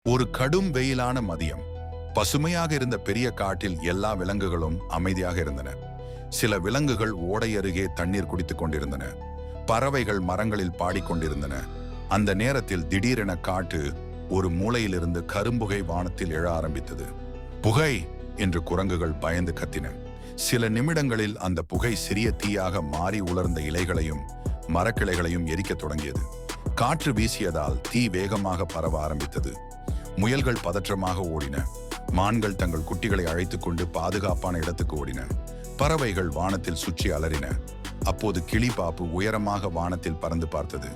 ஒரு கடும் வெயிலான மதியம். பசுமையாக இருந்த பெரிய காட்டில் எல்லா விலங்குகளும் அமைதியாக இருந்தன. சில விலங்குகள் ஓடை அருகே தண்ணீர் குடித்துக் கொண்டிருந்தன. பறவைகள் மரங்களில் பாடிக்கொண்டிருந்தன. அந்த நேரத்தில் திடீரென காட்டு ஒரு மூலையிலிருந்து கரும்புகை வானத்தில் எழ ஆரம்பித்தது. புகை என்று குரங்குகள் பயந்து கத்தின. சில நிமிடங்களில் அந்த புகை சிறிய தீயாக மாறி உலர்ந்த இலைகளையும் மரக்கிளைகளையும் எரிக்கத் தொடங்கியது. காற்று வீசியதால் தீ வேகமாக பரவ ஆரம்பித்தது. முயல்கள் பதற்றமாக ஓடின. மான்கள் தங்கள் குட்டிகளை அழைத்துக் கொண்டு பாதுகாப்பான இடத்துக்கு ஓடின. பறவைகள் வானத்தில் சுற்றி அலறின. அப்போது கிளி பாப்பு உயரமாக வானத்தில் பறந்து பார்த்தது.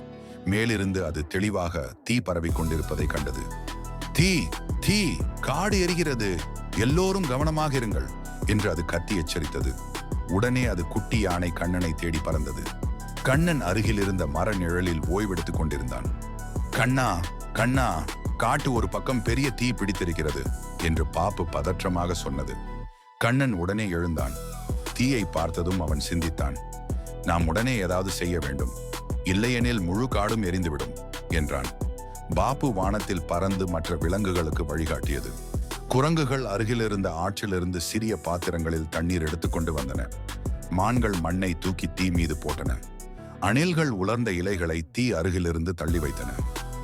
மேலிருந்து அது தெளிவாக தீ பரவி கொண்டிருப்பதை கண்டது. தீ தீ காடு எரிகிறது, எல்லோரும் கவனமாக இருங்கள் என்று அது கத்தி எச்சரித்தது. உடனே அது குட்டி யானை கண்ணனை தேடி பறந்தது. கண்ணன் அருகில் இருந்த மர நிழலில் ஓய்வெடுத்துக் கொண்டிருந்தான். கண்ணா கண்ணா, காட்டு ஒரு பக்கம் பெரிய தீ பிடித்திருக்கிறது என்று பாப்பு பதற்றமாக சொன்னது. கண்ணன் உடனே எழுந்தான். தீயை பார்த்ததும் அவன் சிந்தித்தான். நாம் உடனே ஏதாவது செய்ய வேண்டும், இல்லையெனில் முழு காடும் எரிந்துவிடும் என்றான். பாப்பு வானத்தில் பறந்து மற்ற விலங்குகளுக்கு வழிகாட்டியது. குரங்குகள் அருகிலிருந்த ஆற்றிலிருந்து சிறிய பாத்திரங்களில் தண்ணீர் எடுத்துக்கொண்டு வந்தன. மான்கள் மண்ணை தூக்கி தீ மீது போட்டன. அணில்கள் உலர்ந்த இலைகளை தீ அருகிலிருந்து தள்ளி வைத்தன.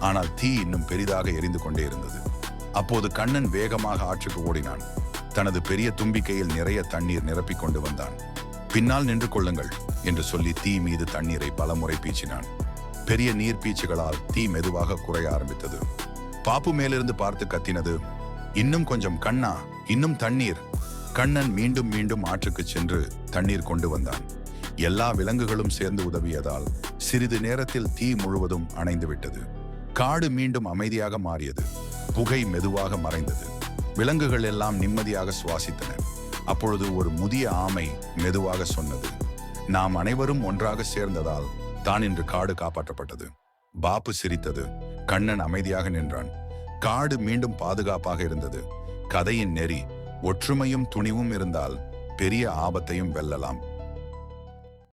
ஆனால் தீ இன்னும் பெரிதாக எரிந்து கொண்டே இருந்தது. அப்போது கண்ணன் வேகமாக ஆற்றுக்கு ஓடினான். தனது பெரிய தும்பிக்கையில் நிறைய தண்ணீர் நிரப்பிக் கொண்டு வந்தான். பின்னால் நின்று கொள்ளுங்கள் என்று சொல்லி தீ மீது தண்ணீரை பலமுறை பீச்சினான். பெரிய நீர் பீச்சுகளால் தீ மெதுவாக குறைய ஆரம்பித்தது. பாப்பு மேலிருந்து பார்த்து கத்தினது, இன்னும் கொஞ்சம் கண்ணா, இன்னும் தண்ணீர். கண்ணன் மீண்டும் மீண்டும் ஆற்றுக்கு சென்று தண்ணீர் கொண்டு வந்தான். எல்லா விலங்குகளும் சேர்ந்து உதவியதால் சிறிது நேரத்தில் தீ முழுவதும் அணைந்து விட்டது. காடு மீண்டும் அமைதியாக மாறியது. புகை மெதுவாக மறைந்தது. விலங்குகள் எல்லாம் நிம்மதியாக சுவாசித்தன. அப்பொழுது ஒரு முதிய ஆமை மெதுவாக சொன்னது, நாம் அனைவரும் ஒன்றாக சேர்ந்ததால் தான் இன்று காடு காப்பாற்றப்பட்டது. பாப்பு சிரித்தது. கண்ணன் அமைதியாக நின்றான். காடு மீண்டும் பாதுகாப்பாக இருந்தது. கதையின் நெறி, ஒற்றுமையும் துணிவும் இருந்தால் பெரிய ஆபத்தையும் வெல்லலாம்.